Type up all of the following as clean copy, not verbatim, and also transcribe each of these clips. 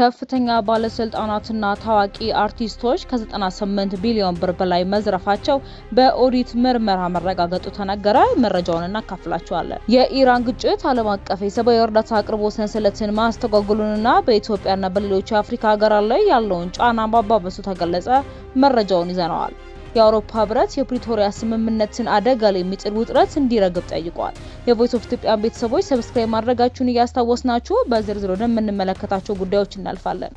ከፍተኛ ባለስልጣናትና ታዋቂ አርቲስቶች ከ98 ቢሊዮን ብር በላይ መዝረፋቸው በኦዲት ምርመራ መረጋገጡ ተነገረ። መረጃውን እናካፍላችኋለን። የኢራን ግጭት ዓለም አቀፍ የሰብአዊ እርዳታ አቅርቦት ሰንሰለትን ማስተጓጎሉንና በኢትዮጵያና በሌሎች የአፍሪካ ሀገራት ላይ ያለውን ጫና ማባበሱ ተገለጸ። መረጃውን ይዘነዋል። የአውሮፓ ህብረት የፕሪቶሪያ ስምምነትን አደጋ ላይ የሚጥል ውጥረት እንዲረግብ ጠይቋል። የቮይስ ኦፍ ኢትዮጵያ ቤተሰቦች ሰብስክራይብ ማድረጋችሁን እያስታወስናችሁ በዝርዝር ወደምንመለከታቸው ጉዳዮች እናልፋለን።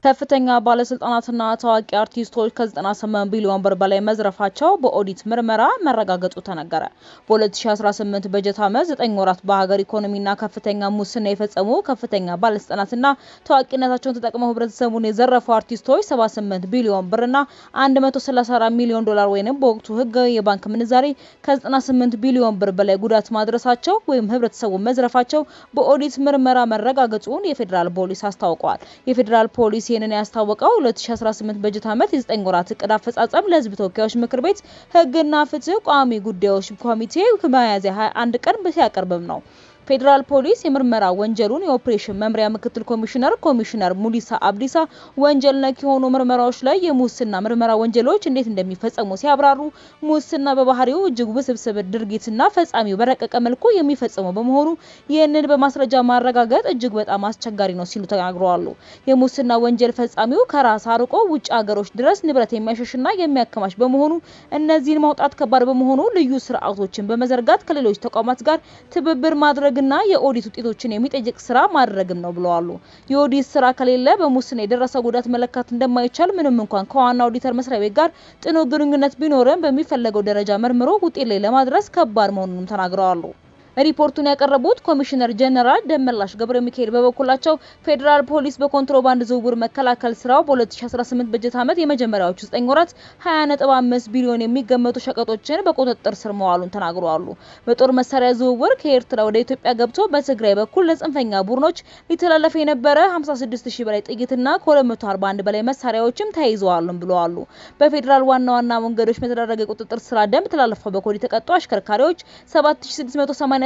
ከፍተኛ ባለስልጣናትና ታዋቂ አርቲስቶች ከ98 ቢሊዮን ብር በላይ መዝረፋቸው በኦዲት ምርመራ መረጋገጡ ተነገረ። በ2018 በጀት ዓመት 9 ወራት በሀገር ኢኮኖሚና ከፍተኛ ሙስና የፈጸሙ ከፍተኛ ባለስልጣናትና ታዋቂነታቸውን ተጠቅመው ህብረተሰቡን የዘረፉ አርቲስቶች 78 ቢሊዮን ብርና 134 ሚሊዮን ዶላር ወይንም በወቅቱ ህጋዊ የባንክ ምንዛሬ ከ98 ቢሊዮን ብር በላይ ጉዳት ማድረሳቸው ወይም ህብረተሰቡን መዝረፋቸው በኦዲት ምርመራ መረጋገጡን የፌዴራል ፖሊስ አስታውቋል። የፌዴራል ፖሊስ ይህንን ያስታወቀው 2018 በጀት ዓመት የ9 ወራት እቅድ አፈጻጸም ለህዝብ ተወካዮች ምክር ቤት ህግና ፍትህ ቋሚ ጉዳዮች ኮሚቴ ከሚያዝያ 21 ቀን ሲያቀርብም ነው። ፌዴራል ፖሊስ የምርመራ ወንጀሉን የኦፕሬሽን መምሪያ ምክትል ኮሚሽነር ሙሊሳ አብዲሳ ወንጀል ነክ የሆኑ ምርመራዎች ላይ የሙስና ምርመራ ወንጀሎች እንዴት እንደሚፈጸሙ ሲያብራሩ ሙስና በባህሪው እጅግ ውስብስብ ድርጊትና ፈጻሚው በረቀቀ መልኩ የሚፈጸሙ በመሆኑ ይህንን በማስረጃ ማረጋገጥ እጅግ በጣም አስቸጋሪ ነው ሲሉ ተናግረዋል። የሙስና ወንጀል ፈጻሚው ከራስ አርቆ ውጭ ሀገሮች ድረስ ንብረት የሚያሸሽና የሚያከማች በመሆኑ እነዚህን ማውጣት ከባድ በመሆኑ ልዩ ስርዓቶችን በመዘርጋት ከሌሎች ተቋማት ጋር ትብብር ማድረግ እና የኦዲት ውጤቶችን የሚጠይቅ ስራ ማድረግም ነው ብለዋል። የኦዲት ስራ ከሌለ በሙስና የደረሰው ጉዳት መለካት እንደማይቻል ምንም እንኳን ከዋና ኦዲተር መስሪያ ቤት ጋር ጥሩ ግንኙነት ቢኖርም በሚፈለገው ደረጃ መርምሮ ውጤት ላይ ለማድረስ ከባድ መሆኑንም ተናግረዋል። ሪፖርቱን ያቀረቡት ኮሚሽነር ጀነራል ደመላሽ ገብረ ሚካኤል በበኩላቸው ፌዴራል ፖሊስ በኮንትሮባንድ ዝውውር መከላከል ስራው በ2018 በጀት ዓመት የመጀመሪያዎቹ 9 ወራት 20.5 ቢሊዮን የሚገመቱ ሸቀጦችን በቁጥጥር ስር መዋሉን ተናግረዋል። በጦር መሳሪያ ዝውውር ከኤርትራ ወደ ኢትዮጵያ ገብቶ በትግራይ በኩል ለጽንፈኛ ቡድኖች ሊተላለፍ የነበረ 56000 በላይ ጥይትና ከ241 በላይ መሳሪያዎችም ተይዘዋል ብለዋል። በፌዴራል ዋና መንገዶች መተዳደሪያ የቁጥጥር ስራ ደንብ ተላልፈው በኮድ የተቀጡ አሽከርካሪዎች 7686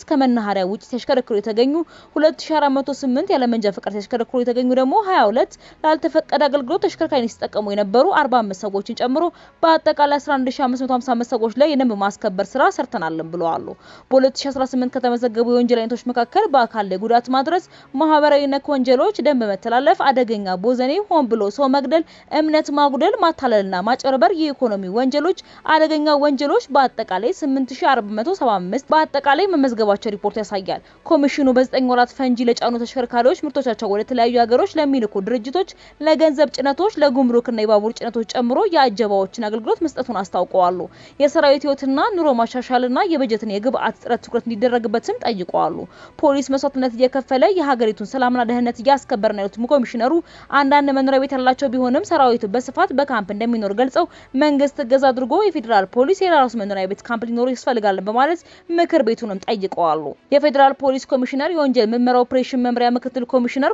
ከመናኸሪያ ውጭ ተሽከረክሩ የተገኙ 2408 ያለ መንጃ ፈቃድ ተሽከረክሩ የተገኙ ደግሞ 22 ላልተፈቀደ አገልግሎት ተሽከርካሪ ሲጠቀሙ የነበሩ 45 ሰዎችን ጨምሮ በአጠቃላይ 11555 ሰዎች ላይ የደንብ ማስከበር ስራ ሰርተናልም ብለዋል። በ2018 ከተመዘገቡ የወንጀል አይነቶች መካከል በአካል ላይ ጉዳት ማድረስ፣ ማህበራዊ ነክ ወንጀሎች፣ ደንብ መተላለፍ፣ አደገኛ ቦዘኔ፣ ሆን ብሎ ሰው መግደል፣ እምነት ማጉደል፣ ማታለልና ማጨርበር፣ የኢኮኖሚ ወንጀሎች፣ አደገኛ ወንጀሎች በአጠቃላይ 8475 በአጠቃላይ መመዝገባቸው ሪፖርት ያሳያል። ኮሚሽኑ በ9 ወራት ፈንጂ ለጫኑ ተሽከርካሪዎች ምርቶቻቸው ወደ ተለያዩ ሀገሮች ለሚልኩ ድርጅቶች ለገንዘብ ጭነቶች፣ ለጉምሩክና የባቡር ጭነቶች ጨምሮ የአጀባዎችን አገልግሎት መስጠቱን አስታውቀዋል። የሰራዊት ህይወትና ኑሮ ማሻሻልና የበጀትን የግብአት ጥረት ትኩረት እንዲደረግበትም ጠይቀዋል። ፖሊስ መስዋዕትነት እየከፈለ የሀገሪቱን ሰላምና ደህንነት እያስከበረ ነው ያሉት ኮሚሽነሩ አንዳንድ መኖሪያ ቤት ያላቸው ቢሆንም ሰራዊቱ በስፋት በካምፕ እንደሚኖር ገልጸው መንግስት እገዛ አድርጎ የፌዴራል ፖሊስ የራሱ መኖሪያ ቤት ካምፕ ሊኖር ያስፈልጋል በማለት ምክር ቤቱን ጠይቀዋል። የፌዴራል ፖሊስ ኮሚሽነር የወንጀል ምርመራ ኦፕሬሽን መምሪያ ምክትል ኮሚሽነር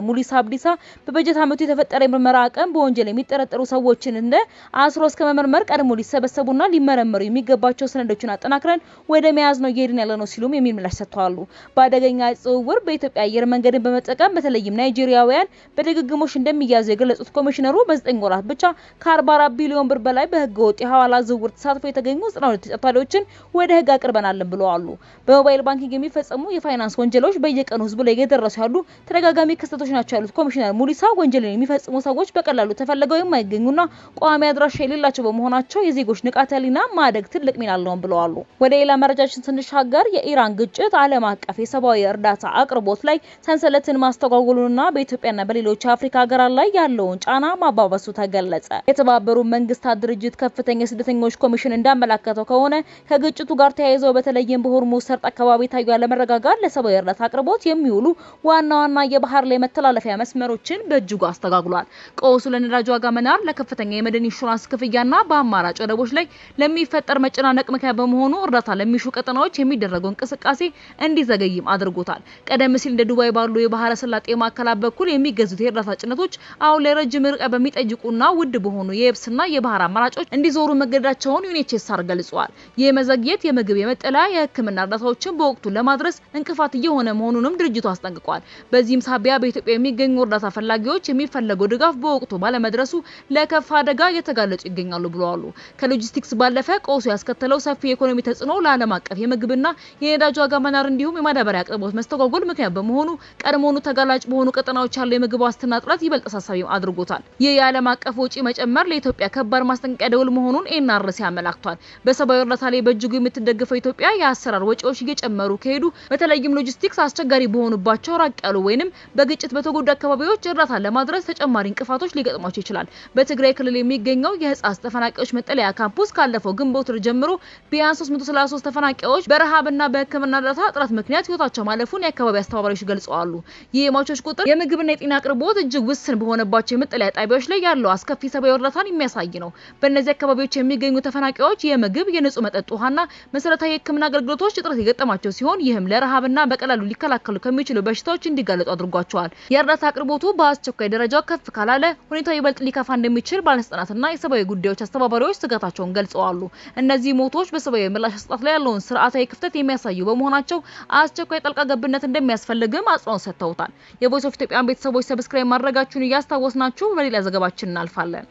ሙሊሳ አብዲሳ በበጀት ዓመቱ የተፈጠረ የምርመራ አቅም በወንጀል የሚጠረጠሩ ሰዎችን እንደ አስሮ እስከ መመርመር ቀድሞ ሊሰበሰቡና ሊመረመሩ የሚገባቸው ሰነዶችን አጠናክረን ወደ መያዝ ነው እየሄድን ያለ ነው ሲሉም የሚል ምላሽ ሰጥተዋል። በአደገኛ ዝውውር በኢትዮጵያ አየር መንገድን በመጠቀም በተለይም ናይጄሪያውያን በድግግሞሽ እንደሚያዙ የገለጹት ኮሚሽነሩ በ9 ወራት ብቻ ከ44 ቢሊዮን ብር በላይ በህገ ወጥ የሐዋላ ዝውውር ተሳትፎ የተገኙ 92 ተጠርጣሪዎችን ወደ ህግ አቅርበናል ብለዋል። በሞባይል ባንኪንግ የሚፈጸሙ የፋይናንስ ወንጀሎች በየቀኑ ህዝቡ ላይ እየደረሱ ያሉ ተደጋጋሚ ክስተቶች ናቸው ያሉት ኮሚሽነር ሙሊሳ ወንጀልን የሚፈጽሙ ሰዎች በቀላሉ ተፈልገው የማይገኙና ቋሚ አድራሻ የሌላቸው በመሆናቸው የዜጎች ንቃተ ህሊና ማደግ ትልቅ ሚና አለው ብለዋል። ወደ ሌላ መረጃችን ስንሻገር የኢራን ግጭት ዓለም አቀፍ የሰብአዊ እርዳታ አቅርቦት ላይ ሰንሰለትን ማስተጓጎሉንና በኢትዮጵያና በሌሎች የአፍሪካ ሀገራት ላይ ያለውን ጫና ማባበሱ ተገለጸ። የተባበሩት መንግስታት ድርጅት ከፍተኛ ስደተኞች ኮሚሽን እንዳመለከተው ከሆነ ከግጭቱ ጋር ተያይዘው በተለይም በሆርሙዝ በሆርሙዝ ሰርጥ አካባቢ ታዩ ያለመረጋጋት ለሰብአዊ እርዳታ አቅርቦት የሚውሉ ዋና የባህር ላይ መተላለፊያ መስመሮችን በእጅጉ አስተጋግሏል። ቀውሱ ለነዳጅ ዋጋ መናር፣ ለከፍተኛ የመድን ኢንሹራንስ ክፍያና በአማራጭ ወደቦች ላይ ለሚፈጠር መጨናነቅ ምክንያት በመሆኑ እርዳታ ለሚሹ ቀጠናዎች የሚደረገው እንቅስቃሴ እንዲዘገይም አድርጎታል። ቀደም ሲል እንደ ዱባይ ባሉ የባህረ ሰላጤ ማዕከላት በኩል የሚገዙት የእርዳታ ጭነቶች አሁን ላይ ረጅም ርቀት በሚጠይቁና ውድ በሆኑ የየብስና የባህር አማራጮች እንዲዞሩ መገደዳቸውን ዩኤንኤችሲአር ገልጿል። ይህ መዘግየት የምግብ፣ የመጠለያ፣ የሕክምና እርዳታዎችን በወቅቱ ለማድረስ እንቅፋት እየሆነ መሆኑንም ድርጅቱ አስጠንቅቋል። በዚህም ሳቢያ በኢትዮጵያ የሚገኙ እርዳታ ፈላጊዎች የሚፈለገው ድጋፍ በወቅቱ ባለመድረሱ ለከፋ አደጋ እየተጋለጡ ይገኛሉ ብለዋል። ከሎጂስቲክስ ባለፈ ቀውሱ ያስከተለው ሰፊ የኢኮኖሚ ተጽዕኖ ለዓለም አቀፍ የምግብና የነዳጅ ዋጋ መናር እንዲሁም የማዳበሪያ አቅርቦት መስተጓጎል ምክንያት በመሆኑ ቀድሞውኑ ተጋላጭ በሆኑ ቀጠናዎች ያለው የምግብ ዋስትና እጥረት ይበልጥ አሳሳቢ አድርጎታል። ይህ የዓለም አቀፍ ወጪ መጨመር ለኢትዮጵያ ከባድ ማስጠንቀቂያ ደውል መሆኑን ኤንአርሲ አመላክቷል። በሰብአዊ እርዳታ ላይ በእጅጉ የምትደገፈው ኢትዮጵያ የአሰራር ወጪዎች እየጨመሩ ከሄዱ በተለይም ሎጂስቲክስ አስቸጋሪ በሆኑባቸው ራቅ ያሉ ወይንም በግጭት በተጎዱ አካባቢዎች እርዳታ ለማድረስ ተጨማሪ እንቅፋቶች ሊገጥሟቸው ይችላል። በትግራይ ክልል የሚገኘው የህጻናት ተፈናቃዮች መጠለያ ካምፑስ ካለፈው ግንቦት ወር ጀምሮ ቢያንስ 333 ተፈናቃዮች በረሃብና በሕክምና እርዳታ እጥረት ምክንያት ህይወታቸው ማለፉን የአካባቢ አስተባባሪዎች ገልጸዋል። ይህ የሟቾች ቁጥር የምግብና የጤና አቅርቦት እጅግ ውስን በሆነባቸው የመጠለያ ጣቢያዎች ላይ ያለው አስከፊ ሰብአዊ እርዳታን የሚያሳይ ነው። በእነዚህ አካባቢዎች የሚገኙ ተፈናቃዮች የምግብ፣ የንጹህ መጠጥ ውሃና መሰረታዊ የሕክምና አገልግሎቶች እጥረት የገጠማቸው ሲሆን ይህም ለረሃብና በቀላሉ ሊከላከሉ ከሚችሉ በሽታዎች እንዲጋለጡ አድርጓቸዋል። የእርዳታ አቅርቦቱ በአስቸኳይ ደረጃው ከፍ ካላለ ሁኔታው ይበልጥ ሊከፋ እንደሚችል ባለስልጣናትና የሰብአዊ ጉዳዮች አስተባባሪዎች ስጋታቸውን ገልጸዋል። እነዚህ ሞቶች በሰብአዊ ምላሽ አሰጣጥ ላይ ያለውን ስርዓታዊ ክፍተት የሚያሳዩ በመሆናቸው አስቸኳይ ጣልቃ ገብነት እንደሚያስፈልግም አጽንኦት ሰጥተውታል። የቮይስ ኦፍ ኢትዮጵያን ቤተሰቦች ሰብስክራይብ ማድረጋችሁን እያስታወስናችሁ በሌላ ዘገባችን እናልፋለን።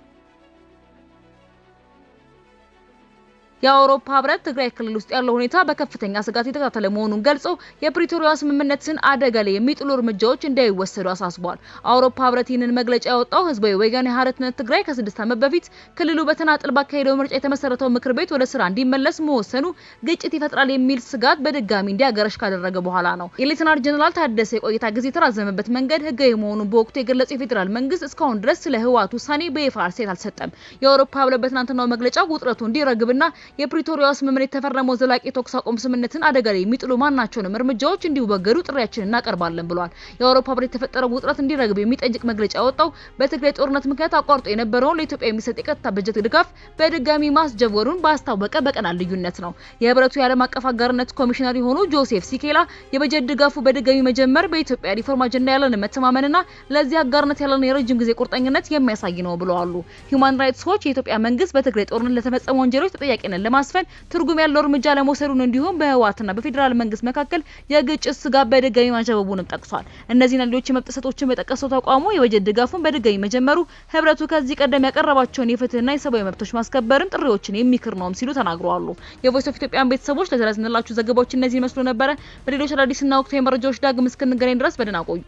የአውሮፓ ህብረት ትግራይ ክልል ውስጥ ያለው ሁኔታ በከፍተኛ ስጋት የተከታተለ መሆኑን ገልጸው የፕሪቶሪያ ስምምነትን አደጋ ላይ የሚጥሉ እርምጃዎች እንዳይወሰዱ አሳስቧል። አውሮፓ ህብረት ይህንን መግለጫ ያወጣው ህዝባዊ ወያኔ ሓርነት ትግራይ ከ6 ዓመት በፊት ክልሉ በተናጥል ባካሄደው ምርጫ የተመሰረተው ምክር ቤት ወደ ስራ እንዲመለስ መወሰኑ ግጭት ይፈጥራል የሚል ስጋት በድጋሚ እንዲያገረሽ ካደረገ በኋላ ነው። የሌተናል ጀነራል ታደሰ የቆይታ ጊዜ የተራዘመበት መንገድ ህጋዊ መሆኑን በወቅቱ የገለጸው የፌዴራል መንግስት እስካሁን ድረስ ስለ ህወሓት ውሳኔ በይፋ አስተያየት አልሰጠም። የአውሮፓ ህብረት በትናንትናው መግለጫ ውጥረቱ እንዲረግብና የፕሪቶሪያ ስምምነት የተፈረመው ዘላቂ ተኩስ አቁም ስምምነትን አደጋ ላይ የሚጥሉ ማናቸውንም እርምጃዎች እንዲወገዱ ጥሪያችንን እናቀርባለን ብሏል። የአውሮፓ ህብረት የተፈጠረው ውጥረት እንዲረግብ የሚጠይቅ መግለጫ ያወጣው በትግራይ ጦርነት ምክንያት አቋርጦ የነበረውን ለኢትዮጵያ የሚሰጥ የቀጥታ በጀት ድጋፍ በድጋሚ ማስጀመሩን ባስታወቀ በቀናት ልዩነት ነው። የህብረቱ የዓለም አቀፍ አጋርነት ኮሚሽነር የሆኑ ጆሴፍ ሲኬላ የበጀት ድጋፉ በድጋሚ መጀመር በኢትዮጵያ ሪፎርም አጀንዳ ያለን መተማመንና ለዚህ አጋርነት ያለን የረጅም ጊዜ ቁርጠኝነት የሚያሳይ ነው ብለዋል። ሂውማን ራይትስ ዎች የኢትዮጵያ መንግስት በትግራይ ጦርነት ለተፈጸሙ ወንጀሎች ተጠያቂነት ለማስፈን ትርጉም ያለው እርምጃ ለመውሰዱን እንዲሁም በህወሓትና በፌዴራል መንግስት መካከል የግጭት ስጋት በድጋሚ ማንዣበቡንም ጠቅሷል። እነዚህና ሌሎች የመብት ጥሰቶችን በጠቀሰው ተቋሙ የበጀት ድጋፉን በድጋሚ መጀመሩ ህብረቱ ከዚህ ቀደም ያቀረባቸውን የፍትህና የሰብአዊ መብቶች ማስከበርን ጥሪዎችን የሚክር ነውም ሲሉ ተናግረዋል። የቮይስ ኦፍ ኢትዮጵያን ቤተሰቦች ለተረዝንላችሁ ዘገባዎች እነዚህ ይመስሉ ነበረ። በሌሎች አዳዲስና ወቅታዊ መረጃዎች ዳግም እስክንገናኝ ድረስ በደህና ቆዩ።